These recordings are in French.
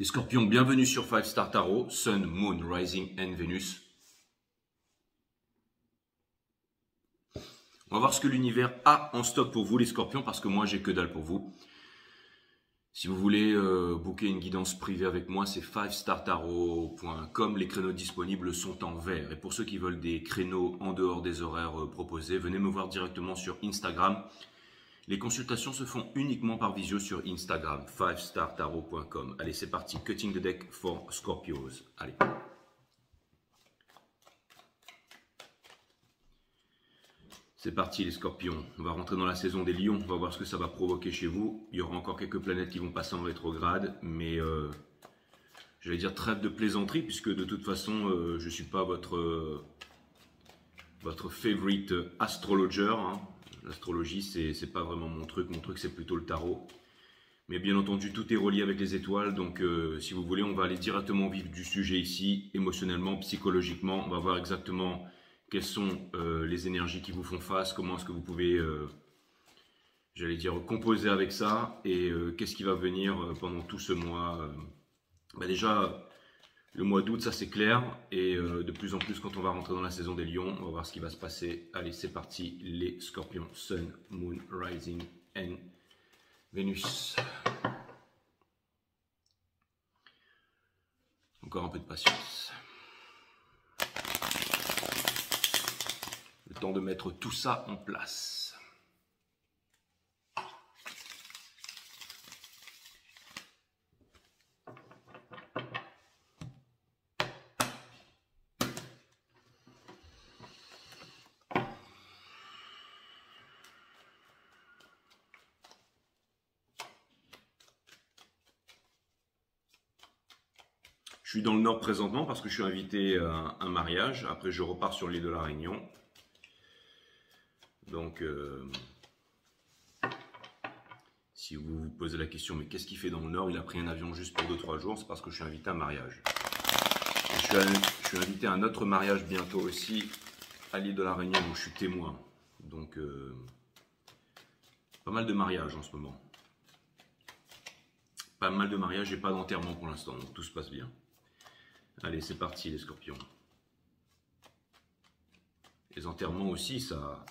Les scorpions, bienvenue sur 5 Star Tarot, Sun, Moon, Rising and Venus. On va voir ce que l'univers a en stock pour vous les scorpions, parce que moi j'ai que dalle pour vous. Si vous voulez booker une guidance privée avec moi, c'est 5startarot.com. Les créneaux disponibles sont en vert. Et pour ceux qui veulent des créneaux en dehors des horaires proposés, venez me voir directement sur Instagram. Les consultations se font uniquement par visio sur Instagram, 5startarot.com. Allez, c'est parti. Cutting the deck for Scorpios. Allez. C'est parti les scorpions, on va rentrer dans la saison des lions, on va voir ce que ça va provoquer chez vous. Il y aura encore quelques planètes qui vont passer en rétrograde, mais j'allais dire trêve de plaisanterie, puisque de toute façon, je ne suis pas votre favorite astrologer. Hein. L'astrologie, c'est pas vraiment mon truc c'est plutôt le tarot. Mais bien entendu, tout est relié avec les étoiles, donc si vous voulez, on va aller directement au vif du sujet ici, émotionnellement, psychologiquement, on va voir exactement... Quelles sont les énergies qui vous font face? Comment est-ce que vous pouvez, j'allais dire, composer avec ça? Et qu'est-ce qui va venir pendant tout ce mois? Déjà, le mois d'août, ça c'est clair. Et de plus en plus, quand on va rentrer dans la saison des lions, on va voir ce qui va se passer. Allez, c'est parti, les scorpions, Sun, Moon, Rising and Venus. Encore un peu de patience. Le temps de mettre tout ça en place. Je suis dans le Nord présentement parce que je suis invité à un mariage. Après, je repars sur l'île de la Réunion. Donc, si vous vous posez la question, mais qu'est-ce qu'il fait dans le Nord? Il a pris un avion juste pour 2-3 jours, c'est parce que je suis invité à un mariage. Je suis invité à un autre mariage bientôt aussi, à l'île de la Réunion, où je suis témoin. Donc, pas mal de mariages en ce moment. Pas mal de mariages et pas d'enterrement pour l'instant, donc tout se passe bien. Allez, c'est parti les scorpions. Les enterrements aussi, ça...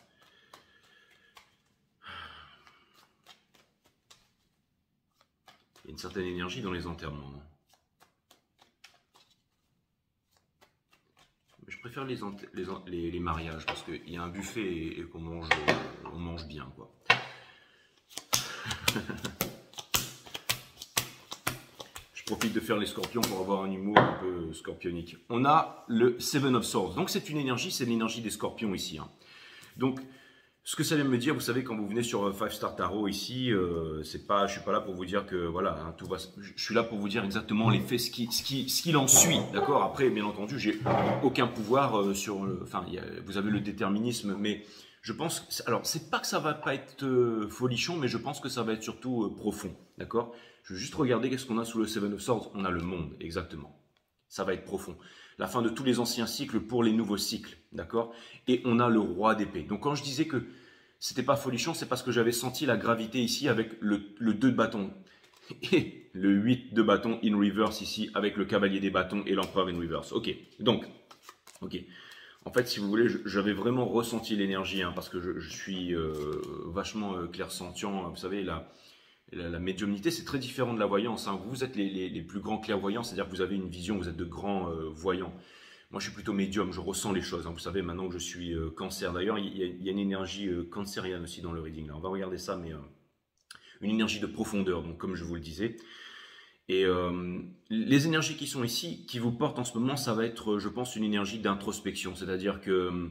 Il y a une certaine énergie dans les enterrements. Mais je préfère les mariages parce qu'il y a un buffet et qu'on mange, on mange bien, quoi. Je profite de faire les scorpions pour avoir un humour un peu scorpionique. On a le Seven of Swords. Donc c'est une énergie, c'est l'énergie des scorpions ici. Hein. Donc... Ce que ça vient me dire, vous savez, quand vous venez sur 5 Star Tarot ici, je ne suis pas là pour vous dire que voilà, hein, tout va. Je suis là pour vous dire exactement les faits, ce qu'il en suit, d'accord. Après, bien entendu, j'ai aucun pouvoir sur. Enfin, vous avez le déterminisme, mais je pense. Alors, c'est pas que ça va pas être folichon, mais je pense que ça va être surtout profond, d'accord. Je vais juste regarder qu'est-ce qu'on a sous le Seven of Swords. On a le monde, exactement. Ça va être profond. La fin de tous les anciens cycles pour les nouveaux cycles, d'accord. Et on a le roi d'épée. Donc quand je disais que c'était pas folichon, c'est parce que j'avais senti la gravité ici avec le 2 de bâton et le 8 de bâton in reverse ici avec le cavalier des bâtons et l'empereur in reverse. Ok, donc, ok. En fait, si vous voulez, j'avais vraiment ressenti l'énergie, hein, parce que je suis vachement clairsentient. Vous savez, la médiumnité, c'est très différent de la voyance. Hein. Vous êtes les plus grands clairvoyants, c'est-à-dire que vous avez une vision, vous êtes de grands voyants. Moi, je suis plutôt médium, je ressens les choses. Hein. Vous savez, maintenant que je suis cancer, d'ailleurs, il y a une énergie cancérienne aussi dans le reading. Là. On va regarder ça, mais une énergie de profondeur, donc comme je vous le disais. Et les énergies qui sont ici, qui vous portent en ce moment, ça va être, je pense, une énergie d'introspection. C'est-à-dire que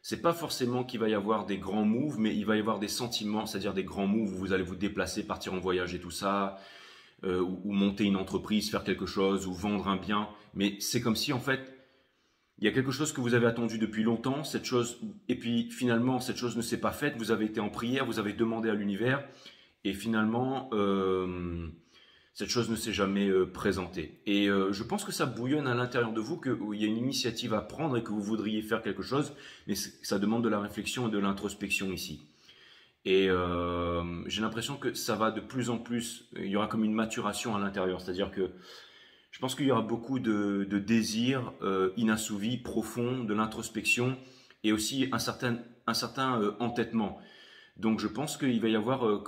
c'est pas forcément qu'il va y avoir des grands moves, mais il va y avoir des sentiments, c'est-à-dire des grands moves où vous allez vous déplacer, partir en voyage et tout ça, ou monter une entreprise, faire quelque chose, ou vendre un bien. Mais c'est comme si, en fait, il y a quelque chose que vous avez attendu depuis longtemps, cette chose, et puis finalement, cette chose ne s'est pas faite, vous avez été en prière, vous avez demandé à l'univers, et finalement, cette chose ne s'est jamais présentée. Et je pense que ça bouillonne à l'intérieur de vous, qu'il y a une initiative à prendre et que vous voudriez faire quelque chose, mais ça demande de la réflexion et de l'introspection ici. Et j'ai l'impression que ça va de plus en plus, il y aura comme une maturation à l'intérieur. C'est-à-dire que je pense qu'il y aura beaucoup de désirs inassouvis, profonds, de l'introspection et aussi un certain entêtement. Donc je pense qu'il va y avoir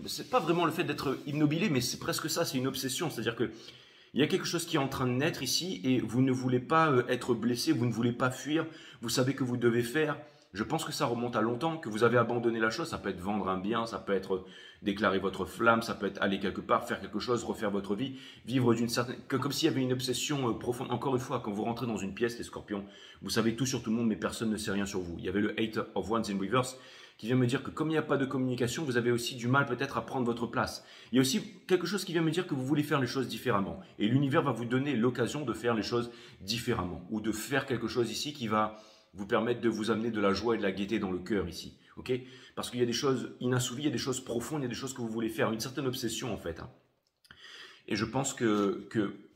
c'est pas vraiment le fait d'être obnubilé, mais c'est presque ça, c'est une obsession. C'est-à-dire que il y a quelque chose qui est en train de naître ici et vous ne voulez pas être blessé, vous ne voulez pas fuir, vous savez que vous devez faire. Je pense que ça remonte à longtemps, que vous avez abandonné la chose. Ça peut être vendre un bien, ça peut être déclarer votre flamme, ça peut être aller quelque part, faire quelque chose, refaire votre vie, vivre d'une certaine... Comme s'il y avait une obsession profonde. Encore une fois, quand vous rentrez dans une pièce, les scorpions, vous savez tout sur tout le monde, mais personne ne sait rien sur vous. Il y avait le Eight of Wands in Reverse qui vient me dire que comme il n'y a pas de communication, vous avez aussi du mal peut-être à prendre votre place. Il y a aussi quelque chose qui vient me dire que vous voulez faire les choses différemment. Et l'univers va vous donner l'occasion de faire les choses différemment. Ou de faire quelque chose ici qui va vous permettre de vous amener de la joie et de la gaieté dans le cœur ici. Okay, parce qu'il y a des choses inassouvies, il y a des choses profondes, il y a des choses que vous voulez faire. Une certaine obsession en fait. Et je pense que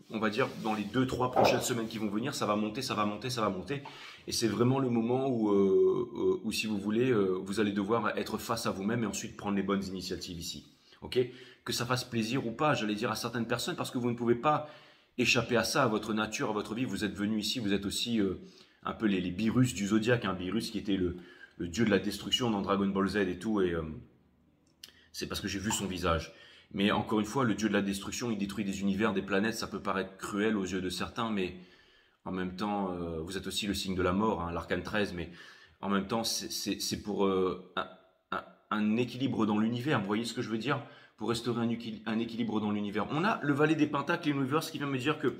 on va dire, dans les 2-3 prochaines semaines qui vont venir, ça va monter, ça va monter, ça va monter. Et c'est vraiment le moment où si vous voulez, vous allez devoir être face à vous-même et ensuite prendre les bonnes initiatives ici. Ok, que ça fasse plaisir ou pas, j'allais dire à certaines personnes, parce que vous ne pouvez pas échapper à ça, à votre nature, à votre vie. Vous êtes venu ici, vous êtes aussi un peu les Beerus du Zodiaque, Beerus qui était le dieu de la destruction dans Dragon Ball Z et tout. Et c'est parce que j'ai vu son visage. Mais encore une fois, le dieu de la destruction, il détruit des univers, des planètes. Ça peut paraître cruel aux yeux de certains, mais en même temps, vous êtes aussi le signe de la mort, l'arcane 13. Mais en même temps, c'est pour un équilibre dans l'univers. Vous voyez ce que je veux dire? Pour restaurer un équilibre dans l'univers. On a le valet des pentacles et l'univers qui vient me dire que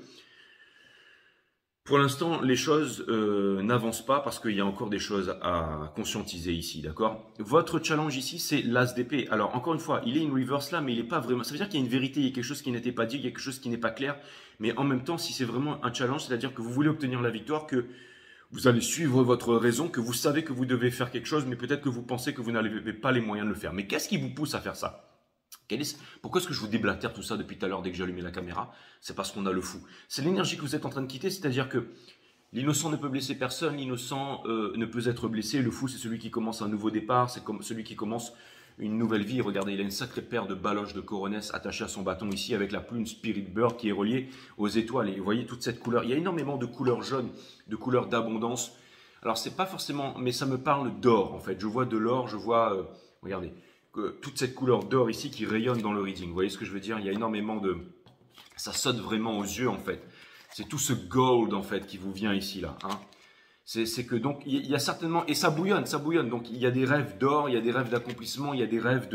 pour l'instant, les choses n'avancent pas parce qu'il y a encore des choses à conscientiser ici, d'accord? Votre challenge ici, c'est l'as d'épée. Alors, encore une fois, il est une reverse là, mais il n'est pas vraiment... Ça veut dire qu'il y a une vérité, il y a quelque chose qui n'était pas dit, il y a quelque chose qui n'est pas clair. Mais en même temps, si c'est vraiment un challenge, c'est-à-dire que vous voulez obtenir la victoire, que vous allez suivre votre raison, que vous savez que vous devez faire quelque chose, mais peut-être que vous pensez que vous n'avez pas les moyens de le faire. Mais qu'est-ce qui vous pousse à faire ça? Pourquoi est-ce que je vous déblatère tout ça depuis tout à l'heure dès que j'ai allumé la caméra? C'est parce qu'on a le fou. C'est l'énergie que vous êtes en train de quitter, c'est-à-dire que l'innocent ne peut blesser personne, l'innocent ne peut être blessé. Le fou, c'est celui qui commence un nouveau départ, c'est comme celui qui commence une nouvelle vie. Regardez, il a une sacrée paire de baloches de coronesse attachées à son bâton ici avec la plume Spirit Bird qui est reliée aux étoiles. Et vous voyez toute cette couleur. Il y a énormément de couleurs jaunes, de couleurs d'abondance. Alors, c'est pas forcément, mais ça me parle d'or en fait. Je vois de l'or, je vois, regardez, toute cette couleur d'or ici qui rayonne dans le reading. Vous voyez ce que je veux dire? Il y a énormément de... Ça saute vraiment aux yeux en fait. C'est tout ce gold en fait qui vous vient ici là. Hein. C'est que donc il y a certainement... Et ça bouillonne, ça bouillonne. Donc il y a des rêves d'or, il y a des rêves d'accomplissement, il y a des rêves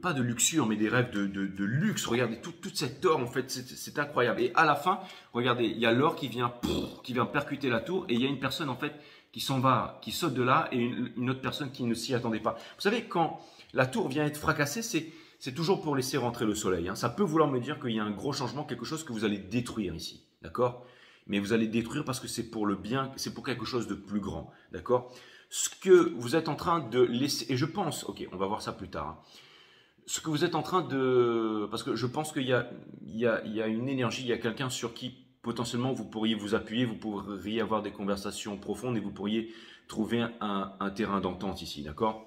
pas de luxure, mais des rêves de luxe. Regardez, toute cette or en fait, c'est incroyable. Et à la fin, regardez, il y a l'or qui vient percuter la tour et il y a une personne en fait qui s'en va, qui saute de là, et une autre personne qui ne s'y attendait pas. Vous savez, quand la tour vient être fracassée, c'est toujours pour laisser rentrer le soleil. Hein. Ça peut vouloir me dire qu'il y a un gros changement, quelque chose que vous allez détruire ici, d'accord? Mais vous allez détruire parce que c'est pour le bien, c'est pour quelque chose de plus grand, d'accord? Ce que vous êtes en train de laisser, et je pense, ok, on va voir ça plus tard, hein. Ce que vous êtes en train de... Parce que je pense qu'il y a une énergie, il y a quelqu'un sur qui potentiellement vous pourriez vous appuyer, vous pourriez avoir des conversations profondes et vous pourriez trouver un terrain d'entente ici, d'accord?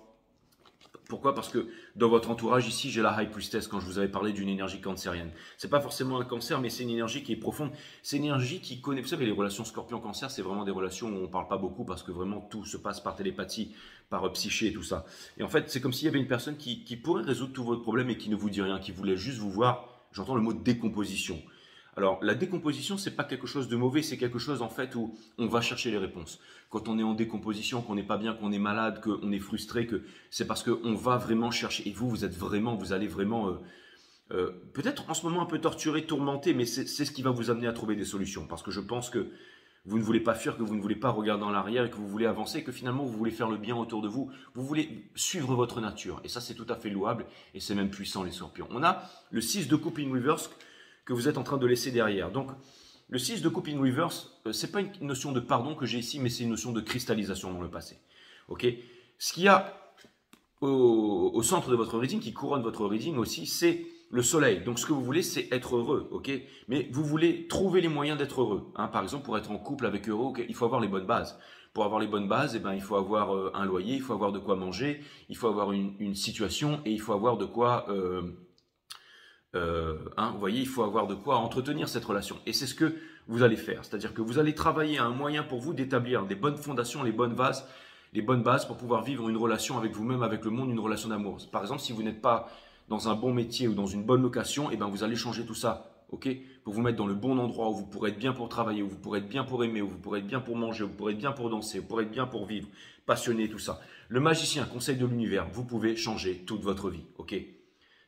Pourquoi? Parce que dans votre entourage ici, j'ai la High Priestess quand je vous avais parlé d'une énergie cancérienne. C'est pas forcément un cancer, mais c'est une énergie qui est profonde. C'est une énergie qui connaît... Vous savez, les relations scorpion-cancer, c'est vraiment des relations où on parle pas beaucoup parce que vraiment tout se passe par télépathie, par psyché et tout ça. Et en fait, c'est comme s'il y avait une personne qui pourrait résoudre tous vos problèmes et qui ne vous dit rien, qui voulait juste vous voir. J'entends le mot décomposition. Alors, la décomposition, c'est pas quelque chose de mauvais, c'est quelque chose en fait où on va chercher les réponses. Quand on est en décomposition, qu'on n'est pas bien, qu'on est malade, qu'on est frustré, que c'est parce qu'on va vraiment chercher. Et vous allez vraiment, peut-être en ce moment un peu torturé, tourmenté, mais c'est ce qui va vous amener à trouver des solutions. Parce que je pense que vous ne voulez pas fuir, que vous ne voulez pas regarder en arrière et que vous voulez avancer, que finalement vous voulez faire le bien autour de vous. Vous voulez suivre votre nature. Et ça, c'est tout à fait louable et c'est même puissant, les scorpions. On a le 6 de coupe in reverse que vous êtes en train de laisser derrière. Donc, le 6 de coupe in reverse, ce n'est pas une notion de pardon que j'ai ici, mais c'est une notion de cristallisation dans le passé. Ok? Ce qu'il y a au centre de votre reading, qui couronne votre reading aussi, c'est le soleil. Donc, ce que vous voulez, c'est être heureux. Ok? Mais vous voulez trouver les moyens d'être heureux. Hein? Par exemple, pour être en couple avec heureux, okay, il faut avoir les bonnes bases. Pour avoir les bonnes bases, eh ben, il faut avoir un loyer, il faut avoir de quoi manger, il faut avoir une situation et il faut avoir de quoi, vous voyez, il faut avoir de quoi entretenir cette relation. Et c'est ce que vous allez faire. C'est-à-dire que vous allez travailler à un moyen pour vous d'établir des bonnes fondations, les bonnes bases pour pouvoir vivre une relation avec vous-même, avec le monde, une relation d'amour. Par exemple, si vous n'êtes pas dans un bon métier ou dans une bonne location, eh ben, vous allez changer tout ça. Ok, pour vous mettre dans le bon endroit où vous pourrez être bien pour travailler, où vous pourrez être bien pour aimer, où vous pourrez être bien pour manger, où vous pourrez être bien pour danser, où vous pourrez être bien pour vivre, passionné, tout ça. Le magicien, conseil de l'univers, vous pouvez changer toute votre vie. Ok,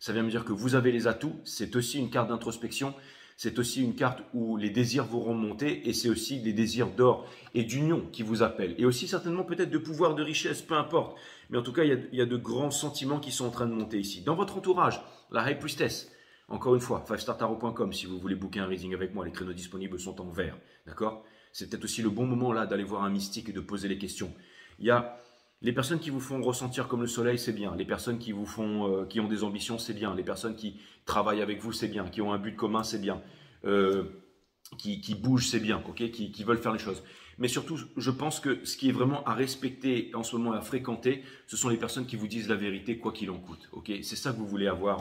ça vient me dire que vous avez les atouts. C'est aussi une carte d'introspection. C'est aussi une carte où les désirs vont remonter et c'est aussi des désirs d'or et d'union qui vous appellent. Et aussi certainement peut-être de pouvoir, de richesse, peu importe. Mais en tout cas, il y a de grands sentiments qui sont en train de monter ici. Dans votre entourage, la High Priestess. Encore une fois, 5startarot.com si vous voulez booker un reading avec moi, les créneaux disponibles sont en vert, d'accord? C'est peut-être aussi le bon moment là d'aller voir un mystique et de poser les questions. Il y a les personnes qui vous font ressentir comme le soleil, c'est bien. Les personnes qui vous font, qui ont des ambitions, c'est bien. Les personnes qui travaillent avec vous, c'est bien. Qui ont un but commun, c'est bien. Qui bougent, c'est bien. Ok, qui veulent faire les choses. Mais surtout, je pense que ce qui est vraiment à respecter en ce moment et à fréquenter, ce sont les personnes qui vous disent la vérité, quoi qu'il en coûte. Ok, c'est ça que vous voulez avoir.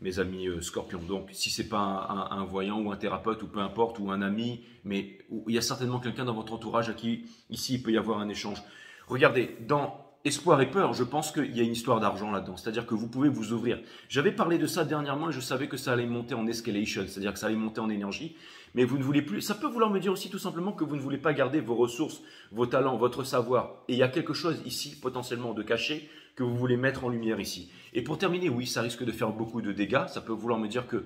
Mes amis scorpions. Donc, si ce n'est pas un voyant ou un thérapeute ou peu importe, ou un ami, mais il y a certainement quelqu'un dans votre entourage à qui, ici, il peut y avoir un échange. Regardez, dans Espoir et Peur, je pense qu'il y a une histoire d'argent là-dedans. C'est-à-dire que vous pouvez vous ouvrir. J'avais parlé de ça dernièrement et je savais que ça allait monter en escalation, c'est-à-dire que ça allait monter en énergie. Mais vous ne voulez plus. Ça peut vouloir me dire aussi tout simplement que vous ne voulez pas garder vos ressources, vos talents, votre savoir. Et il y a quelque chose ici, potentiellement de caché, que vous voulez mettre en lumière ici. Et pour terminer, oui, ça risque de faire beaucoup de dégâts. Ça peut vouloir me dire que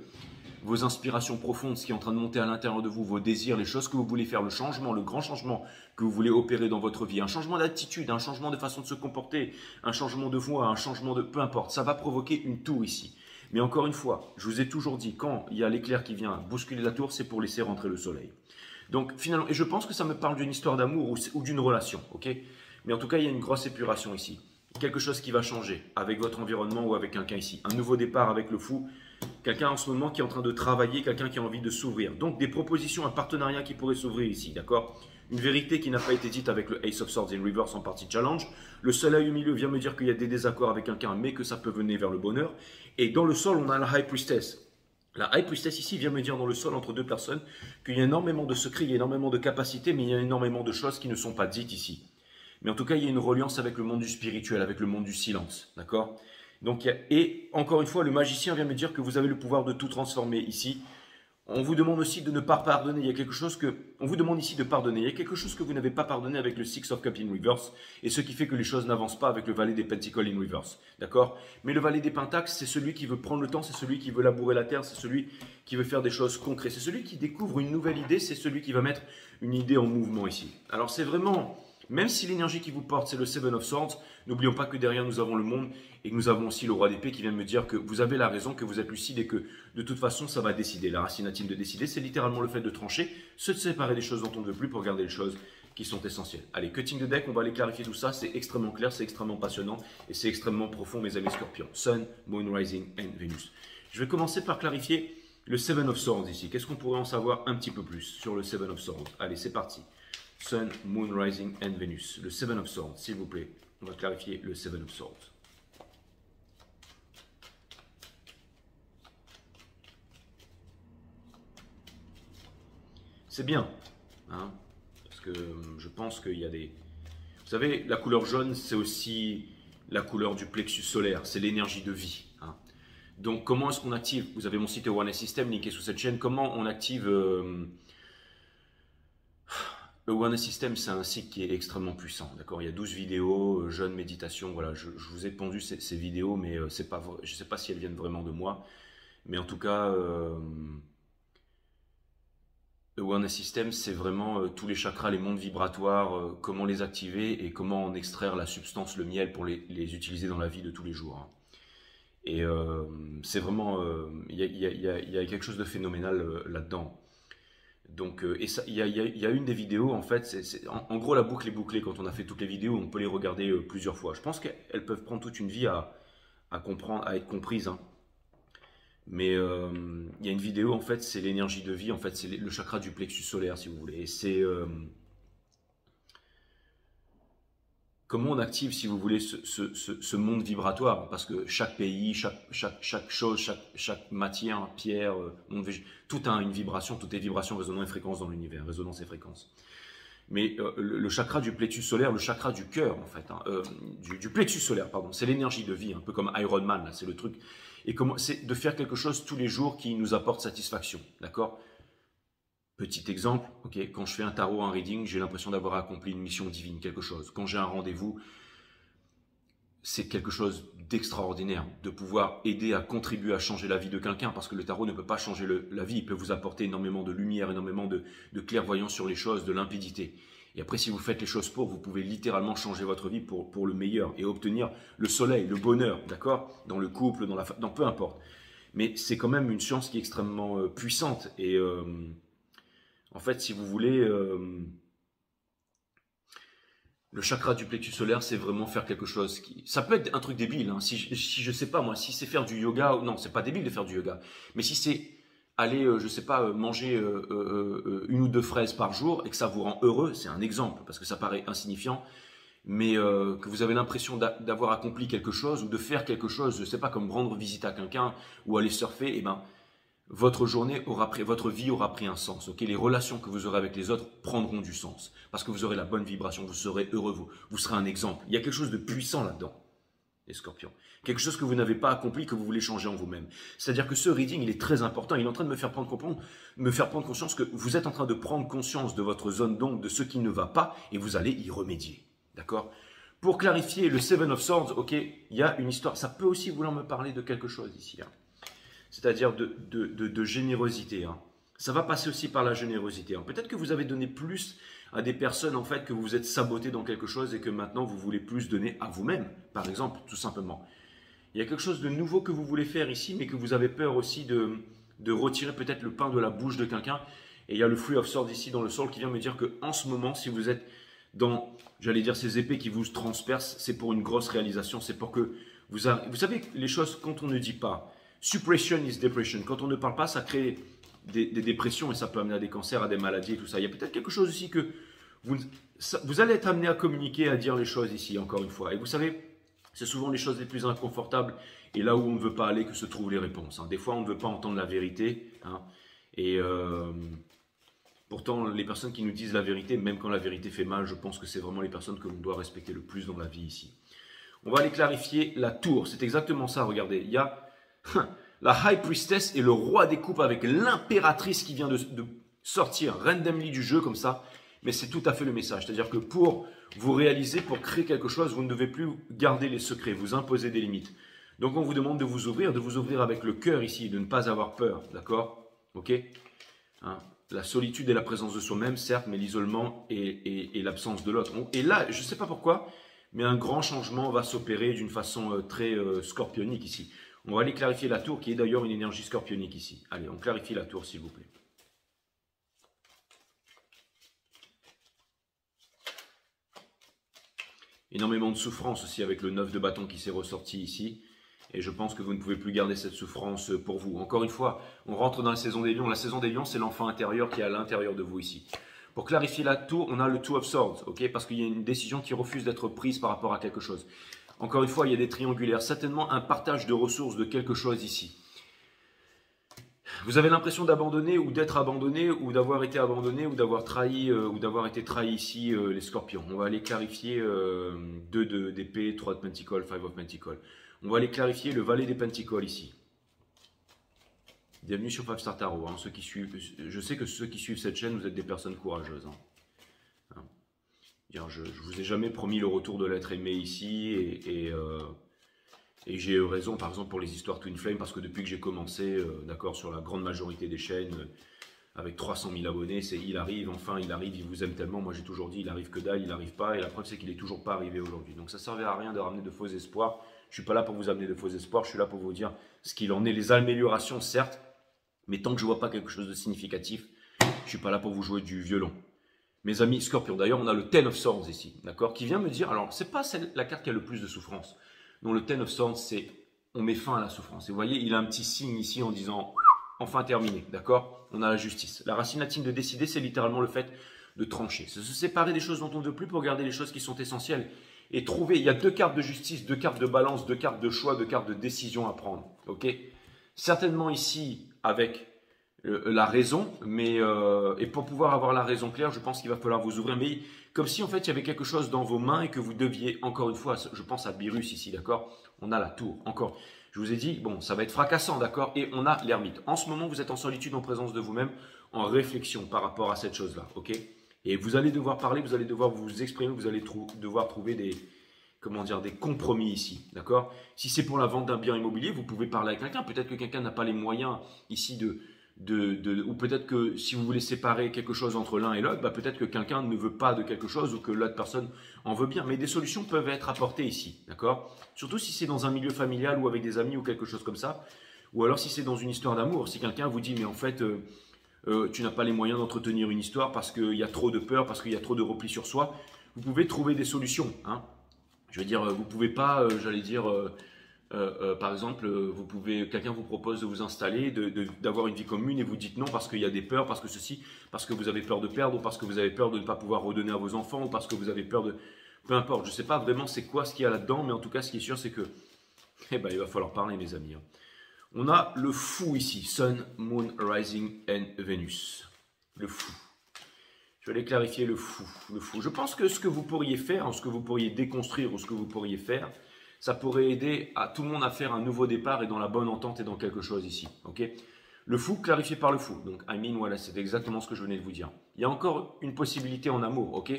vos inspirations profondes, ce qui est en train de monter à l'intérieur de vous, vos désirs, les choses que vous voulez faire, le changement, le grand changement que vous voulez opérer dans votre vie, un changement d'attitude, un changement de façon de se comporter, un changement de voix, un changement de... peu importe, ça va provoquer une tour ici. Mais encore une fois, je vous ai toujours dit, quand il y a l'éclair qui vient bousculer la tour, c'est pour laisser rentrer le soleil. Donc finalement, et je pense que ça me parle d'une histoire d'amour ou d'une relation, ok? Mais en tout cas, il y a une grosse épuration ici. Quelque chose qui va changer avec votre environnement ou avec quelqu'un ici. Un nouveau départ avec le fou. Quelqu'un en ce moment qui est en train de travailler, quelqu'un qui a envie de s'ouvrir. Donc des propositions, un partenariat qui pourrait s'ouvrir ici, d'accord? Une vérité qui n'a pas été dite avec le Ace of Swords in Reverse en partie challenge. Le soleil au milieu vient me dire qu'il y a des désaccords avec quelqu'un, mais que ça peut venir vers le bonheur. Et dans le sol, on a la High Priestess. La High Priestess ici vient me dire dans le sol entre deux personnes qu'il y a énormément de secrets, il y a énormément de capacités, mais il y a énormément de choses qui ne sont pas dites ici. Mais en tout cas, il y a une reliance avec le monde du spirituel, avec le monde du silence, d'accord? Donc, et encore une fois, le magicien vient me dire que vous avez le pouvoir de tout transformer ici. On vous demande aussi de ne pas pardonner. Il y a quelque chose que, on vous demande ici de pardonner. Il y a quelque chose que vous n'avez pas pardonné avec le Six of Cups in Reverse, et ce qui fait que les choses n'avancent pas avec le Valet des Pentacles in Reverse, d'accord? Mais le Valet des Pentacles, c'est celui qui veut prendre le temps, c'est celui qui veut labourer la terre, c'est celui qui veut faire des choses concrètes, c'est celui qui découvre une nouvelle idée, c'est celui qui va mettre une idée en mouvement ici. Alors c'est vraiment... Même si l'énergie qui vous porte, c'est le Seven of Swords, n'oublions pas que derrière nous avons le monde et que nous avons aussi le roi d'épée qui vient me dire que vous avez la raison, que vous êtes lucide et que de toute façon ça va décider. La racine intime de décider, c'est littéralement le fait de trancher, se séparer des choses dont on ne veut plus pour garder les choses qui sont essentielles. Allez, cutting de deck, on va aller clarifier tout ça, c'est extrêmement clair, c'est extrêmement passionnant et c'est extrêmement profond mes amis scorpions. Sun, Moon, Rising and Venus. Je vais commencer par clarifier le Seven of Swords ici. Qu'est-ce qu'on pourrait en savoir un petit peu plus sur le Seven of Swords? Allez, c'est parti. Sun, Moon, Rising and Venus. Le Seven of Swords, s'il vous plaît. On va clarifier le Seven of Swords. C'est bien, hein, parce que je pense qu'il y a des... Vous savez, la couleur jaune, c'est aussi la couleur du plexus solaire, c'est l'énergie de vie. Hein. Donc, comment est-ce qu'on active? Vous avez mon site Awareness System, linké sous cette chaîne. Comment on active... Le Awareness System, c'est un site qui est extrêmement puissant. D'accord, il y a 12 vidéos, jeûne, méditation. Voilà, je vous ai pondu ces vidéos, mais c'est pas, je ne sais pas si elles viennent vraiment de moi. Mais en tout cas, le Awareness System, c'est vraiment tous les chakras, les mondes vibratoires, comment les activer et comment en extraire la substance, le miel, pour les utiliser dans la vie de tous les jours. Hein. Et c'est vraiment, il y a quelque chose de phénoménal là-dedans. Donc, il y a une des vidéos, en fait, en gros la boucle est bouclée. Quand on a fait toutes les vidéos, on peut les regarder plusieurs fois. Je pense qu'elles peuvent prendre toute une vie à comprendre, à être comprises. Hein. Mais il y a une vidéo, en fait, c'est l'énergie de vie, en fait, c'est le chakra du plexus solaire, si vous voulez. Et c'est comment on active, si vous voulez, ce monde vibratoire? Parce que chaque pays, chaque chose, chaque matière, pierre, tout a une vibration, tout est vibration, résonance et fréquence dans l'univers, résonance et fréquence. Mais le chakra du plexus solaire, le chakra du cœur, en fait, hein, du plexus solaire, pardon, c'est l'énergie de vie, un peu comme Iron Man, c'est le truc. Et c'est de faire quelque chose tous les jours qui nous apporte satisfaction, d'accord? Petit exemple, ok, quand je fais un tarot, un reading, j'ai l'impression d'avoir accompli une mission divine, quelque chose. Quand j'ai un rendez-vous, c'est quelque chose d'extraordinaire, de pouvoir aider à contribuer à changer la vie de quelqu'un, parce que le tarot ne peut pas changer la vie, il peut vous apporter énormément de lumière, énormément de clairvoyance sur les choses, de limpidité. Et après, si vous faites les choses pour, vous pouvez littéralement changer votre vie pour le meilleur et obtenir le soleil, le bonheur, d'accord? Dans le couple, dans peu importe. Mais c'est quand même une science qui est extrêmement puissante et... en fait, si vous voulez, le chakra du plexus solaire, c'est vraiment faire quelque chose qui... Ça peut être un truc débile, hein. Si je sais pas, moi, si c'est faire du yoga... Non, c'est pas débile de faire du yoga. Mais si c'est aller, je sais pas, manger une ou deux fraises par jour et que ça vous rend heureux, c'est un exemple, parce que ça paraît insignifiant, mais que vous avez l'impression d'avoir accompli quelque chose ou de faire quelque chose, je sais pas, comme rendre visite à quelqu'un ou aller surfer, eh ben... votre votre vie aura pris un sens. Ok, les relations que vous aurez avec les autres prendront du sens parce que vous aurez la bonne vibration, vous serez heureux, vous serez un exemple. Il y a quelque chose de puissant là-dedans, les scorpions. Quelque chose que vous n'avez pas accompli, que vous voulez changer en vous-même. C'est-à-dire que ce reading, il est très important. Il est en train de me faire prendre conscience que vous êtes en train de prendre conscience de votre zone d'ombre, de ce qui ne va pas, et vous allez y remédier. D'accord? Pour clarifier le Seven of Swords, ok, il y a une histoire. Ça peut aussi vouloir me parler de quelque chose ici, hein. C'est-à-dire de générosité. Hein. Ça va passer aussi par la générosité. Hein. Peut-être que vous avez donné plus à des personnes, en fait, que vous vous êtes saboté dans quelque chose et que maintenant vous voulez plus donner à vous-même, par exemple, tout simplement. Il y a quelque chose de nouveau que vous voulez faire ici, mais que vous avez peur aussi de retirer peut-être le pain de la bouche de quelqu'un. Et il y a le Three of Swords ici dans le sol qui vient me dire qu'en ce moment, si vous êtes dans, j'allais dire, ces épées qui vous transpercent, c'est pour une grosse réalisation. C'est pour que vous savez, les choses, quand on ne dit pas, suppression is depression. Quand on ne parle pas, ça crée des dépressions et ça peut amener à des cancers, à des maladies et tout ça. Il y a peut-être quelque chose ici que vous allez être amené à communiquer, à dire les choses ici, encore une fois. Et vous savez, c'est souvent les choses les plus inconfortables et là où on ne veut pas aller que se trouvent les réponses. Hein. Des fois, on ne veut pas entendre la vérité. Hein, et pourtant, les personnes qui nous disent la vérité, même quand la vérité fait mal, je pense que c'est vraiment les personnes que l'on doit respecter le plus dans la vie ici. On va aller clarifier la tour. C'est exactement ça, regardez. Il y a la High Priestess et le roi des coupes avec l'impératrice qui vient de sortir randomly du jeu comme ça. Mais c'est tout à fait le message. C'est-à-dire que pour vous réaliser, pour créer quelque chose, vous ne devez plus garder les secrets, vous imposer des limites. Donc on vous demande de vous ouvrir avec le cœur ici, de ne pas avoir peur. D'accord? Ok, hein, la solitude et la présence de soi-même, certes, mais l'isolement et l'absence de l'autre. Et là, je ne sais pas pourquoi, mais un grand changement va s'opérer d'une façon très scorpionique ici. On va aller clarifier la tour, qui est d'ailleurs une énergie scorpionique ici. Allez, on clarifie la tour, s'il vous plaît. Énormément de souffrance aussi avec le 9 de bâton qui s'est ressorti ici. Et je pense que vous ne pouvez plus garder cette souffrance pour vous. Encore une fois, on rentre dans la saison des lions. La saison des lions, c'est l'enfant intérieur qui est à l'intérieur de vous ici. Pour clarifier la tour, on a le Two of Swords, ok, parce qu'il y a une décision qui refuse d'être prise par rapport à quelque chose. Encore une fois, il y a des triangulaires. Certainement un partage de ressources de quelque chose ici. Vous avez l'impression d'abandonner ou d'être abandonné ou d'avoir été abandonné ou d'avoir trahi ou d'avoir été trahi ici les scorpions. On va aller clarifier 2 d'épée, 3 de pentacle, 5 of pentacle. On va aller clarifier le valet des pentacles ici. Bienvenue sur 5 Star Tarot. Hein, ceux qui suivent, je sais que ceux qui suivent cette chaîne, vous êtes des personnes courageuses. Hein. Je ne vous ai jamais promis le retour de l'être aimé ici et j'ai eu raison, par exemple, pour les histoires Twin Flame, parce que depuis que j'ai commencé, d'accord, sur la grande majorité des chaînes, avec 300 000 abonnés, c'est il arrive, enfin il arrive, il vous aime tellement. Moi j'ai toujours dit, il arrive que dalle, il n'arrive pas, et la preuve c'est qu'il n'est toujours pas arrivé aujourd'hui. Donc ça ne servait à rien de ramener de faux espoirs. Je ne suis pas là pour vous amener de faux espoirs, je suis là pour vous dire ce qu'il en est, les améliorations, certes, mais tant que je ne vois pas quelque chose de significatif, je ne suis pas là pour vous jouer du violon. Mes amis Scorpion, d'ailleurs on a le Ten of Swords ici, d'accord, qui vient me dire, alors c'est pas la carte qui a le plus de souffrance. Non, le Ten of Swords, c'est on met fin à la souffrance. Et vous voyez, il a un petit signe ici en disant enfin terminé, d'accord? On a la justice. La racine latine de décider, c'est littéralement le fait de trancher. C'est se séparer des choses dont on ne veut plus pour garder les choses qui sont essentielles. et trouver, il y a 2 cartes de justice, 2 cartes de balance, 2 cartes de choix, 2 cartes de décision à prendre. Ok? Certainement ici avec la raison, mais et pour pouvoir avoir la raison claire, je pense qu'il va falloir vous ouvrir. Mais comme si en fait il y avait quelque chose dans vos mains et que vous deviez, encore une fois, je pense à Beerus ici, d'accord? On a la tour, encore. Je vous ai dit, bon, ça va être fracassant, d'accord? Et on a l'ermite. En ce moment, vous êtes en solitude, en présence de vous-même, en réflexion par rapport à cette chose-là, ok? Et vous allez devoir parler, vous allez devoir vous exprimer, vous allez devoir trouver des, comment dire, des compromis ici, d'accord? Si c'est pour la vente d'un bien immobilier, vous pouvez parler avec quelqu'un. Peut-être que quelqu'un n'a pas les moyens ici ou peut-être que si vous voulez séparer quelque chose entre l'un et l'autre, bah peut-être que quelqu'un ne veut pas de quelque chose ou que l'autre personne en veut bien. Mais des solutions peuvent être apportées ici, d'accord? Surtout si c'est dans un milieu familial ou avec des amis ou quelque chose comme ça. Ou alors si c'est dans une histoire d'amour, si quelqu'un vous dit mais en fait tu n'as pas les moyens d'entretenir une histoire parce qu'il y a trop de peur, parce qu'il y a trop de repli sur soi, vous pouvez trouver des solutions, hein. Je veux dire, vous ne pouvez pas, j'allais dire, par exemple, quelqu'un vous propose de vous installer, d'avoir une vie commune et vous dites non parce qu'il y a des peurs, parce que ceci, parce que vous avez peur de perdre, ou parce que vous avez peur de ne pas pouvoir redonner à vos enfants, ou parce que vous avez peur de... Peu importe, je ne sais pas vraiment c'est quoi ce qu'il y a là-dedans, mais en tout cas, ce qui est sûr, c'est que eh ben, il va falloir parler, mes amis. On a le fou ici, Sun, Moon, Rising and Venus. Le fou. Je vais aller clarifier le fou. Le fou. Je pense que ce que vous pourriez faire, ce que vous pourriez déconstruire ou ce que vous pourriez faire, ça pourrait aider à tout le monde à faire un nouveau départ et dans la bonne entente et dans quelque chose ici. Ok? Le fou clarifié par le fou. Donc, voilà, c'est exactement ce que je venais de vous dire. Il y a encore une possibilité en amour, ok?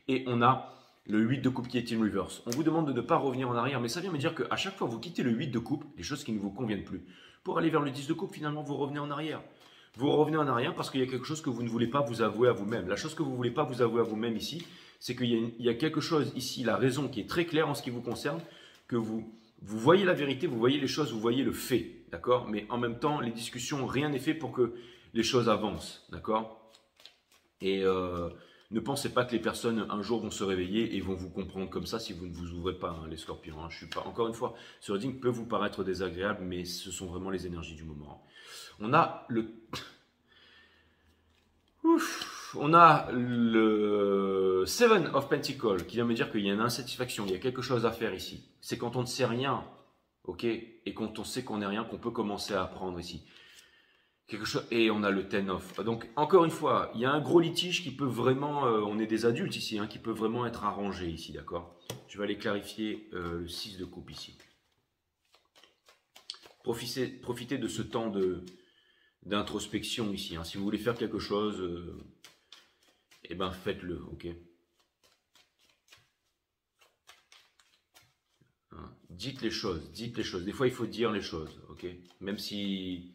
Et on a le 8 de coupe qui est in reverse. On vous demande de ne pas revenir en arrière, mais ça vient me dire qu'à chaque fois que vous quittez le 8 de coupe, les choses qui ne vous conviennent plus, pour aller vers le 10 de coupe, finalement, vous revenez en arrière. Vous revenez en arrière parce qu'il y a quelque chose que vous ne voulez pas vous avouer à vous-même. La chose que vous ne voulez pas vous avouer à vous-même ici, c'est qu'il y a quelque chose ici, la raison qui est très claire en ce qui vous concerne, que vous voyez la vérité, vous voyez les choses, vous voyez le fait, d'accord? Mais en même temps, les discussions, rien n'est fait pour que les choses avancent, d'accord? Et ne pensez pas que les personnes un jour vont se réveiller et vont vous comprendre comme ça si vous ne vous ouvrez pas, hein, les scorpions. Hein. Je suis pas, encore une fois, ce reading peut vous paraître désagréable, mais ce sont vraiment les énergies du moment. On a le Seven of Pentacles qui vient me dire qu'il y a une insatisfaction, il y a quelque chose à faire ici. C'est quand on ne sait rien, ok, et quand on sait qu'on n'est rien, qu'on peut commencer à apprendre ici. Quelque chose, et on a le Ten of. Donc, encore une fois, il y a un gros litige qui peut vraiment, on est des adultes ici, hein, qui peut vraiment être arrangé ici, d'accord? Je vais aller clarifier le 6 de coupe ici. Profitez de ce temps d'introspection ici. Hein. Si vous voulez faire quelque chose, eh ben faites-le, ok? Hein. Dites les choses, dites les choses. Des fois, il faut dire les choses, ok? Même si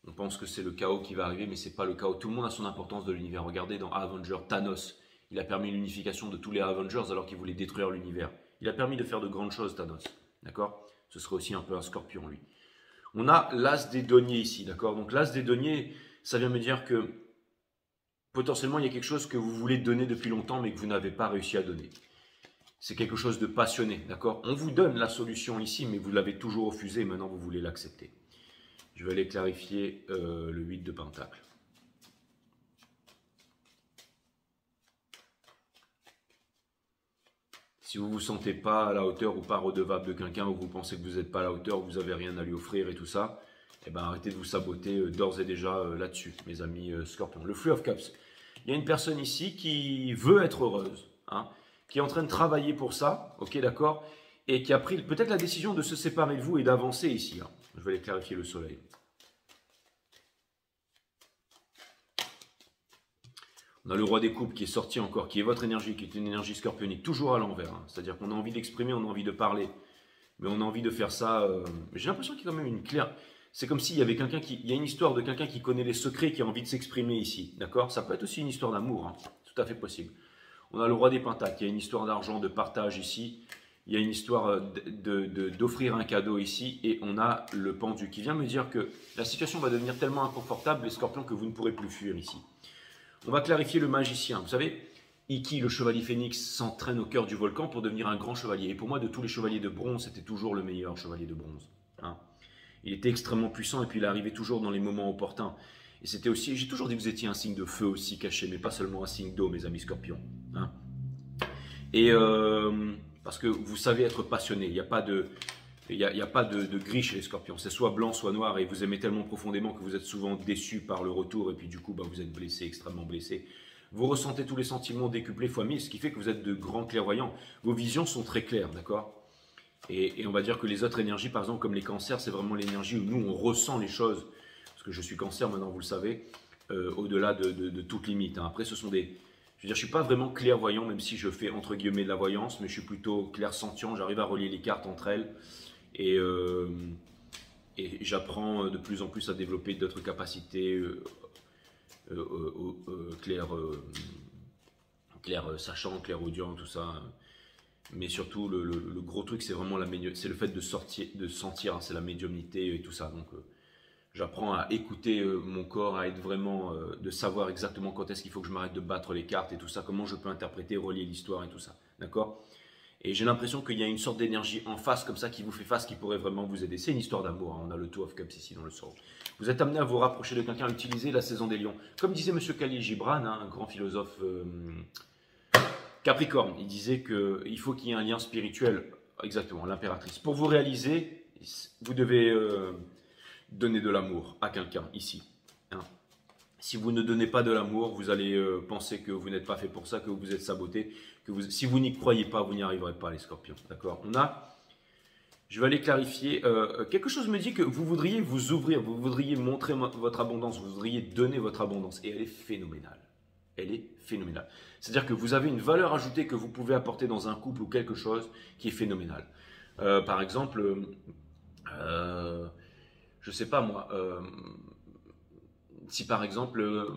on pense que c'est le chaos qui va arriver, mais c'est pas le chaos. Tout le monde a son importance de l'univers. Regardez dans Avengers, Thanos, il a permis l'unification de tous les Avengers alors qu'il voulait détruire l'univers. Il a permis de faire de grandes choses, Thanos, d'accord? Ce serait aussi un peu un scorpion, lui. On a l'as des deniers ici, d'accord? Donc l'as des deniers, ça vient me dire que potentiellement il y a quelque chose que vous voulez donner depuis longtemps mais que vous n'avez pas réussi à donner. C'est quelque chose de passionné, d'accord? On vous donne la solution ici, mais vous l'avez toujours refusé et maintenant vous voulez l'accepter. Je vais aller clarifier le 8 de Pentacle. Si vous ne vous sentez pas à la hauteur ou pas redevable de quelqu'un, ou vous pensez que vous n'êtes pas à la hauteur, ou vous n'avez rien à lui offrir et tout ça, eh ben arrêtez de vous saboter d'ores et déjà là-dessus, mes amis scorpions. Le Three of Cups. Il y a une personne ici qui veut être heureuse, hein, qui est en train de travailler pour ça, ok, d'accord, et qui a pris peut-être la décision de se séparer de vous et d'avancer ici. Hein. Je vais aller clarifier le soleil. On a le roi des coupes qui est sorti encore, qui est votre énergie, qui est une énergie scorpionique, toujours à l'envers. Hein. C'est-à-dire qu'on a envie d'exprimer, on a envie de parler, mais on a envie de faire ça. J'ai l'impression qu'il y a quand même une claire... C'est comme s'il y avait quelqu'un qui... Il y a une histoire de quelqu'un qui connaît les secrets, qui a envie de s'exprimer ici. D'accord? Ça peut être aussi une histoire d'amour, hein. Tout à fait possible. On a le roi des pentacles, il y a une histoire d'argent, de partage ici. Il y a une histoire d'offrir un cadeau ici. Et on a le pendu qui vient me dire que la situation va devenir tellement inconfortable, les scorpions, que vous ne pourrez plus fuir ici. On va clarifier le magicien. Vous savez, Iki, le chevalier phénix, s'entraîne au cœur du volcan pour devenir un grand chevalier. Et pour moi, de tous les chevaliers de bronze, c'était toujours le meilleur chevalier de bronze. Hein. Il était extrêmement puissant et puis il arrivait toujours dans les moments opportuns. Et c'était aussi, j'ai toujours dit que vous étiez un signe de feu aussi caché, mais pas seulement un signe d'eau, mes amis scorpions. Hein. Et Parce que vous savez être passionné. Il n'y a pas de, de gris chez les scorpions. C'est soit blanc, soit noir. Et vous aimez tellement profondément que vous êtes souvent déçu par le retour. Et puis du coup, bah, vous êtes blessé, extrêmement blessé. Vous ressentez tous les sentiments décuplés fois 1000, ce qui fait que vous êtes de grands clairvoyants. Vos visions sont très claires, d'accord ? Et on va dire que les autres énergies, par exemple, comme les cancers, c'est vraiment l'énergie où nous, on ressent les choses. Parce que je suis cancer, maintenant, vous le savez, au-delà de toute limite. Hein. Après, ce sont des... Je veux dire, je ne suis pas vraiment clairvoyant, même si je fais, entre guillemets, de la voyance, mais je suis plutôt clairsentient. J'arrive à relier les cartes entre elles. Et j'apprends de plus en plus à développer d'autres capacités clair sachant, clair audient, tout ça. Mais surtout, le gros truc, c'est vraiment c'est le fait de sentir, hein, c'est la médiumnité et tout ça. Donc, j'apprends à écouter mon corps, à être vraiment, de savoir exactement quand est-ce qu'il faut que je m'arrête de battre les cartes et tout ça, comment je peux interpréter, relier l'histoire et tout ça. D'accord ? Et j'ai l'impression qu'il y a une sorte d'énergie en face, comme ça, qui vous fait face, qui pourrait vraiment vous aider. C'est une histoire d'amour, hein. On a le Two of Cups ici dans le sort. Vous êtes amené à vous rapprocher de quelqu'un, à utiliser la saison des lions. Comme disait M. Khalil Gibran, hein, un grand philosophe Capricorne, il disait qu'il faut qu'il y ait un lien spirituel, exactement, l'impératrice. Pour vous réaliser, vous devez donner de l'amour à quelqu'un ici. Hein. Si vous ne donnez pas de l'amour, vous allez penser que vous n'êtes pas fait pour ça, que vous êtes saboté, si vous n'y croyez pas, vous n'y arriverez pas, les scorpions. D'accord ? Je vais aller clarifier. Quelque chose me dit que vous voudriez vous ouvrir, vous voudriez montrer votre abondance, vous voudriez donner votre abondance. Et elle est phénoménale. Elle est phénoménale. C'est-à-dire que vous avez une valeur ajoutée que vous pouvez apporter dans un couple ou quelque chose qui est phénoménal. Par exemple, je ne sais pas moi, si par exemple,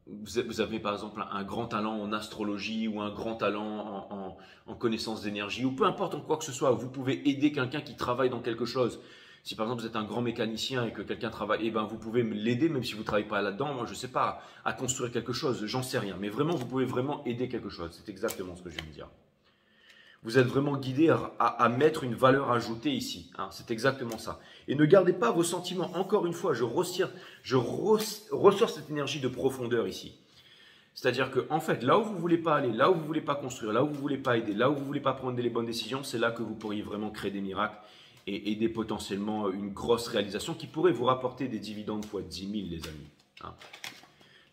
vous avez par exemple un grand talent en astrologie ou un grand talent en connaissance d'énergie ou peu importe en quoi que ce soit, vous pouvez aider quelqu'un qui travaille dans quelque chose. Si par exemple vous êtes un grand mécanicien et que quelqu'un travaille, eh ben vous pouvez l'aider même si vous ne travaillez pas là-dedans, moi je ne sais pas, à construire quelque chose, j'en sais rien. Mais vraiment, vous pouvez vraiment aider quelque chose. C'est exactement ce que je viens de dire. Vous êtes vraiment guidé à mettre une valeur ajoutée ici. Hein, c'est exactement ça. Et ne gardez pas vos sentiments. Encore une fois, je ressors cette énergie de profondeur ici. C'est-à-dire que, en fait, là où vous ne voulez pas aller, là où vous ne voulez pas construire, là où vous ne voulez pas aider, là où vous ne voulez pas prendre les bonnes décisions, c'est là que vous pourriez vraiment créer des miracles et aider potentiellement une grosse réalisation qui pourrait vous rapporter des dividendes fois 10 000, les amis. Hein.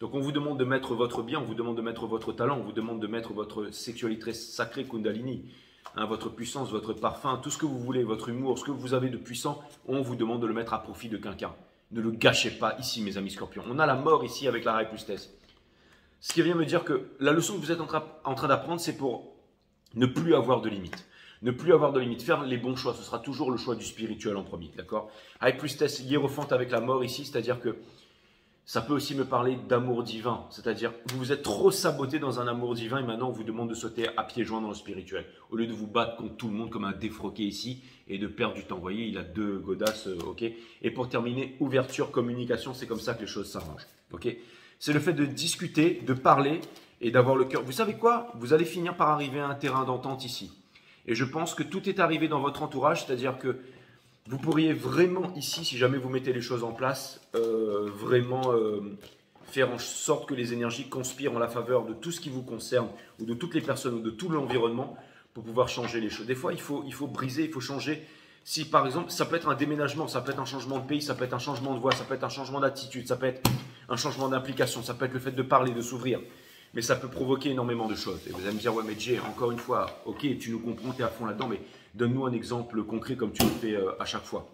Donc on vous demande de mettre votre bien, on vous demande de mettre votre talent, on vous demande de mettre votre sexualité sacrée Kundalini, hein, votre puissance, votre parfum, tout ce que vous voulez, votre humour, ce que vous avez de puissant, on vous demande de le mettre à profit de quelqu'un. Ne le gâchez pas ici, mes amis scorpions. On a la mort ici avec la Raipustesse. Ce qui vient me dire que la leçon que vous êtes en train d'apprendre, c'est pour ne plus avoir de limites. Ne plus avoir de limites, faire les bons choix, ce sera toujours le choix du spirituel en premier, d'accord ? Raipustesse hiérophante avec la mort ici, c'est-à-dire que ça peut aussi me parler d'amour divin, c'est-à-dire vous vous êtes trop saboté dans un amour divin et maintenant on vous demande de sauter à pieds joints dans le spirituel. Au lieu de vous battre contre tout le monde comme un défroqué ici et de perdre du temps. Vous voyez, il a deux godasses, ok. Et pour terminer, ouverture, communication, c'est comme ça que les choses s'arrangent, ok. C'est le fait de discuter, de parler et d'avoir le cœur. Vous savez quoi ? Vous allez finir par arriver à un terrain d'entente ici. Et je pense que tout est arrivé dans votre entourage, c'est-à-dire que vous pourriez vraiment ici, si jamais vous mettez les choses en place, vraiment faire en sorte que les énergies conspirent en la faveur de tout ce qui vous concerne, ou de toutes les personnes, ou de tout l'environnement, pour pouvoir changer les choses. Des fois, il faut briser, il faut changer. Si par exemple, ça peut être un déménagement, ça peut être un changement de pays, ça peut être un changement de voix, ça peut être un changement d'attitude, ça peut être un changement d'implication, ça peut être le fait de parler, de s'ouvrir. Mais ça peut provoquer énormément de choses. Et vous allez me dire, ouais, mais Jay, encore une fois, ok, tu nous comprends, tu es à fond là-dedans, mais donne-nous un exemple concret comme tu le fais à chaque fois.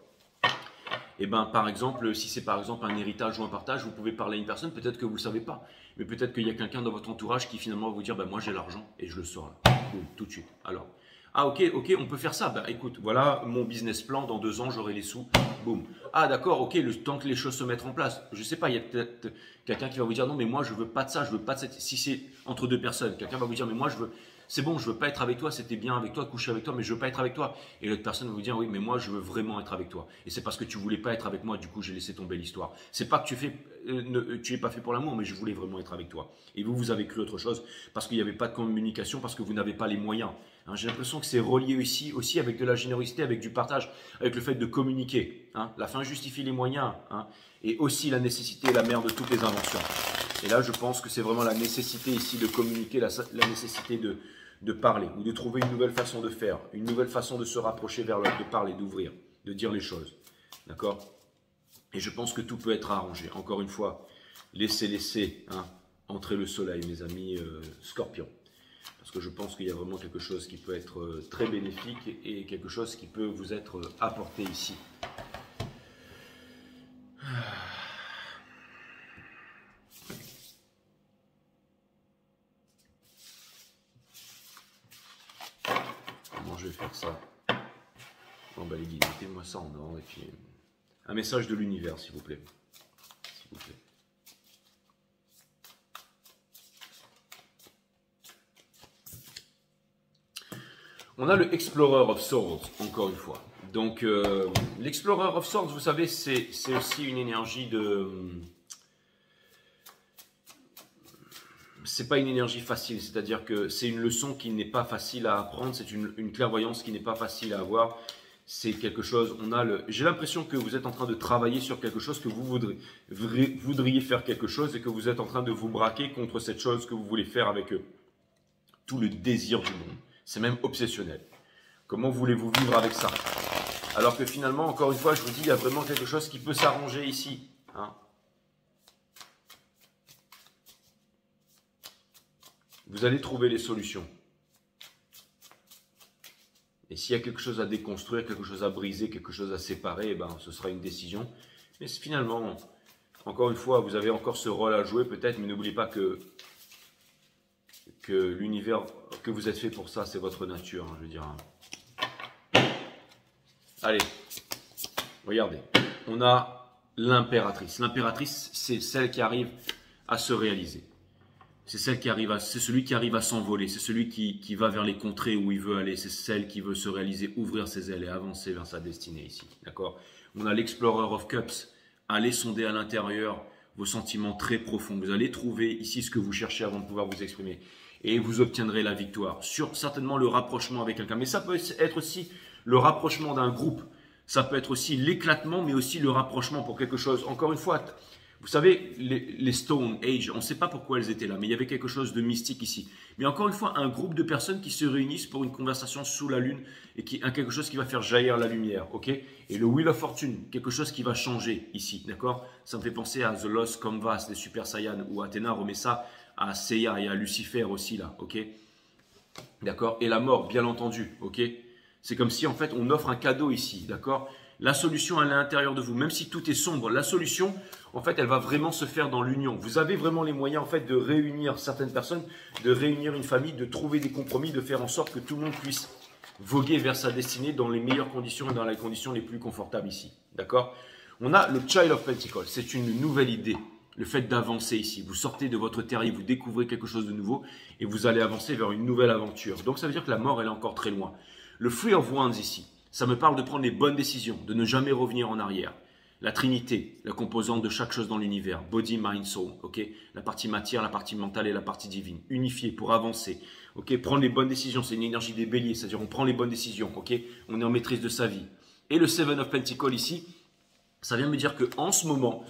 Et bien, par exemple, si c'est par exemple un héritage ou un partage, vous pouvez parler à une personne, peut-être que vous ne le savez pas, mais peut-être qu'il y a quelqu'un dans votre entourage qui finalement va vous dire, ben, moi j'ai l'argent et je le sors là, boum, tout de suite. Alors, ah ok, on peut faire ça, ben écoute, voilà mon business plan, dans 2 ans j'aurai les sous, boum. Ah d'accord, ok, le temps que les choses se mettent en place, je ne sais pas, il y a peut-être quelqu'un qui va vous dire, non mais moi je veux pas de ça, je veux pas de cette... Si c'est entre 2 personnes, quelqu'un va vous dire, mais moi je veux... C'est bon, je veux pas être avec toi, c'était bien avec toi, coucher avec toi, mais je veux pas être avec toi. Et l'autre personne va vous dire, oui, mais moi, je veux vraiment être avec toi. Et c'est parce que tu voulais pas être avec moi, du coup, j'ai laissé tomber l'histoire. C'est pas que tu es pas fait pour l'amour, mais je voulais vraiment être avec toi. Et vous avez cru autre chose, parce qu'il n'y avait pas de communication, parce que vous n'avez pas les moyens. Hein, j'ai l'impression que c'est relié ici aussi avec de la générosité, avec du partage, avec le fait de communiquer. Hein. La fin justifie les moyens, hein, et aussi la nécessité est la mère de toutes les inventions. Et là, je pense que c'est vraiment la nécessité ici de communiquer, la nécessité de parler ou de trouver une nouvelle façon de faire, une nouvelle façon de se rapprocher vers l'autre, de parler, d'ouvrir, de dire les choses. D'accord? Et je pense que tout peut être arrangé. Encore une fois, laissez hein, entrer le soleil, mes amis scorpions. Parce que je pense qu'il y a vraiment quelque chose qui peut être très bénéfique et quelque chose qui peut vous être apporté ici. Comment je vais faire ça? Bon, bah les guides, mettez-moi ça en ordre et puis un message de l'univers, s'il vous plaît. S'il vous plaît. On a le Explorer of Swords, encore une fois. Donc, l'Explorer of Swords, vous savez, c'est aussi une énergie de... C'est pas une énergie facile, c'est-à-dire que c'est une leçon qui n'est pas facile à apprendre, c'est une clairvoyance qui n'est pas facile à avoir. C'est quelque chose, j'ai l'impression que vous êtes en train de travailler sur quelque chose, que vous voudriez faire quelque chose et que vous êtes en train de vous braquer contre cette chose que vous voulez faire avec tout le désir du monde. C'est même obsessionnel. Comment voulez-vous vivre avec ça? Alors que finalement, encore une fois, je vous dis, il y a vraiment quelque chose qui peut s'arranger ici. Hein. Vous allez trouver les solutions. Et s'il y a quelque chose à déconstruire, quelque chose à briser, quelque chose à séparer, eh ben, ce sera une décision. Mais finalement, encore une fois, vous avez encore ce rôle à jouer peut-être, mais n'oubliez pas que l'univers, que vous êtes fait pour ça, c'est votre nature, hein, je veux dire. Allez, regardez, on a l'impératrice. L'impératrice, c'est celle qui arrive à se réaliser. C'est celui qui arrive à s'envoler, c'est celui qui va vers les contrées où il veut aller, c'est celle qui veut se réaliser, ouvrir ses ailes et avancer vers sa destinée ici. D'accord? On a l'Explorer of Cups, allez sonder à l'intérieur vos sentiments très profonds. Vous allez trouver ici ce que vous cherchez avant de pouvoir vous exprimer. Et vous obtiendrez la victoire sur certainement le rapprochement avec quelqu'un. Mais ça peut être aussi le rapprochement d'un groupe. Ça peut être aussi l'éclatement, mais aussi le rapprochement pour quelque chose. Encore une fois, vous savez, les Stone Age, on ne sait pas pourquoi elles étaient là, mais il y avait quelque chose de mystique ici. Mais encore une fois, un groupe de personnes qui se réunissent pour une conversation sous la lune et quelque chose qui va faire jaillir la lumière, ok? Et le Wheel of Fortune, quelque chose qui va changer ici, d'accord? Ça me fait penser à The Lost Canvas des Super Saiyans, où Athéna remet ça à Seiya et à Lucifer aussi là, ok? D'accord? Et la mort, bien entendu, ok? C'est comme si en fait on offre un cadeau ici, d'accord? La solution elle est à l'intérieur de vous, même si tout est sombre. La solution, en fait, elle va vraiment se faire dans l'union. Vous avez vraiment les moyens en fait de réunir certaines personnes, de réunir une famille, de trouver des compromis, de faire en sorte que tout le monde puisse voguer vers sa destinée dans les meilleures conditions et dans les conditions les plus confortables ici, d'accord? On a le Child of Pentacles, c'est une nouvelle idée. Le fait d'avancer ici, vous sortez de votre terrier, vous découvrez quelque chose de nouveau et vous allez avancer vers une nouvelle aventure. Donc ça veut dire que la mort elle est encore très loin. Le Three of Wands ici, ça me parle de prendre les bonnes décisions, de ne jamais revenir en arrière. La Trinité, la composante de chaque chose dans l'univers, body, mind, soul, ok? La partie matière, la partie mentale et la partie divine, unifiée pour avancer, ok? Prendre les bonnes décisions, c'est une énergie des béliers, c'est-à-dire on prend les bonnes décisions, ok? On est en maîtrise de sa vie. Et le Seven of Pentacles ici, ça vient me dire qu'en ce moment,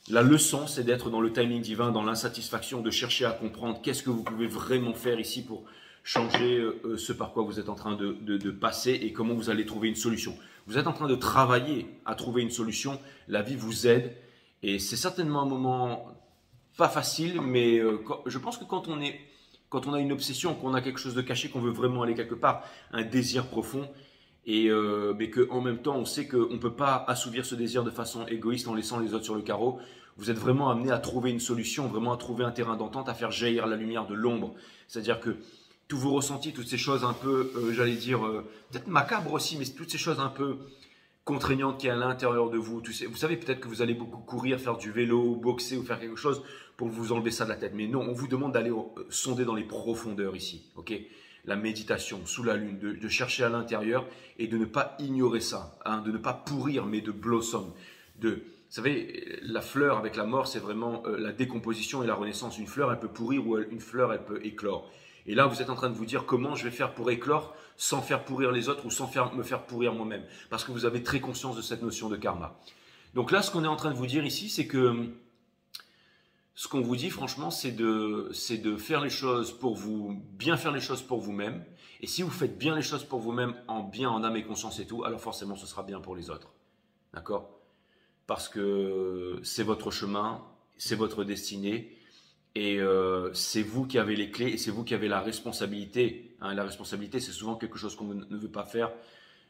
la leçon, c'est d'être dans le timing divin, dans l'insatisfaction, de chercher à comprendre qu'est-ce que vous pouvez vraiment faire ici pour changer ce par quoi vous êtes en train de passer et comment vous allez trouver une solution. Vous êtes en train de travailler à trouver une solution, la vie vous aide et c'est certainement un moment pas facile, mais je pense que quand on a une obsession, qu'on a quelque chose de caché, qu'on veut vraiment aller quelque part, un désir profond, mais qu'en même temps on sait qu'on ne peut pas assouvir ce désir de façon égoïste en laissant les autres sur le carreau, vous êtes vraiment amené à trouver une solution, vraiment à trouver un terrain d'entente, à faire jaillir la lumière de l'ombre. C'est-à-dire que tous vos ressentis, toutes ces choses un peu, j'allais dire, peut-être macabres aussi, mais toutes ces choses un peu contraignantes qui est à l'intérieur de vous. Vous savez peut-être que vous allez beaucoup courir, faire du vélo, boxer ou faire quelque chose pour vous enlever ça de la tête. Mais non, on vous demande d'aller sonder dans les profondeurs ici, ok? La méditation sous la lune, de chercher à l'intérieur et de ne pas ignorer ça, hein, de ne pas pourrir, mais de blossom. Vous savez, la fleur avec la mort, c'est vraiment la décomposition et la renaissance. Une fleur, elle peut pourrir ou une fleur, elle peut éclore. Et là, vous êtes en train de vous dire comment je vais faire pour éclore sans faire pourrir les autres ou sans me faire pourrir moi-même. Parce que vous avez très conscience de cette notion de karma. Donc là, ce qu'on est en train de vous dire ici, c'est que ce qu'on vous dit, franchement, c'est de faire les choses pour vous, bien faire les choses pour vous-même. Et si vous faites bien les choses pour vous-même, en âme et conscience et tout, alors forcément, ce sera bien pour les autres. D'accord? Parce que c'est votre chemin, c'est votre destinée. Et c'est vous qui avez les clés et c'est vous qui avez la responsabilité. Hein. La responsabilité, c'est souvent quelque chose qu'on ne veut pas faire,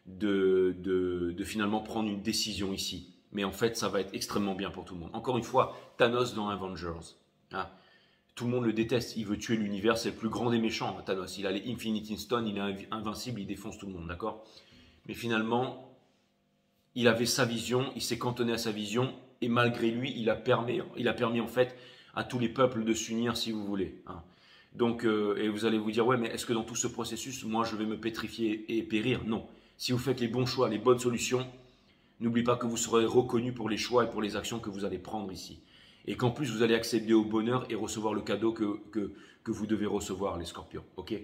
de finalement prendre une décision ici. Mais en fait, ça va être extrêmement bien pour tout le monde. Encore une fois, Thanos dans Avengers. Hein. Tout le monde le déteste. Il veut tuer l'univers. C'est le plus grand des méchants, Thanos. Il a les Infinity Stones. Il est invincible. Il défonce tout le monde. D'accord? Mais finalement, il avait sa vision. Il s'est cantonné à sa vision. Et malgré lui, il a permis en fait à tous les peuples de s'unir, si vous voulez. Hein. Donc, et vous allez vous dire, ouais, mais est-ce que dans tout ce processus, moi, je vais me pétrifier et périr? Non. Si vous faites les bons choix, les bonnes solutions, n'oubliez pas que vous serez reconnu pour les choix et pour les actions que vous allez prendre ici. Et qu'en plus, vous allez accéder au bonheur et recevoir le cadeau que vous devez recevoir, les scorpions. Ok?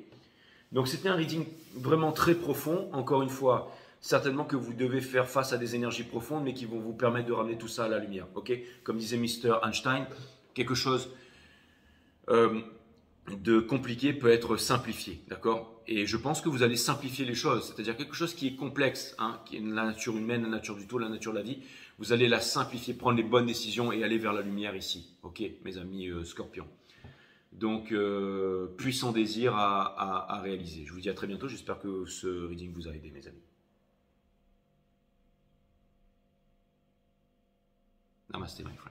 Donc, c'était un reading vraiment très profond. Encore une fois, certainement que vous devez faire face à des énergies profondes, mais qui vont vous permettre de ramener tout ça à la lumière. Ok? Comme disait Mr. Einstein, quelque chose de compliqué peut être simplifié, d'accord? Et je pense que vous allez simplifier les choses, c'est-à-dire quelque chose qui est complexe, hein, qui est la nature humaine, la nature du tout, la nature de la vie, vous allez la simplifier, prendre les bonnes décisions et aller vers la lumière ici, ok, mes amis scorpions. Donc, puissant désir à réaliser. Je vous dis à très bientôt, j'espère que ce reading vous a aidé, mes amis. Namaste, my friend.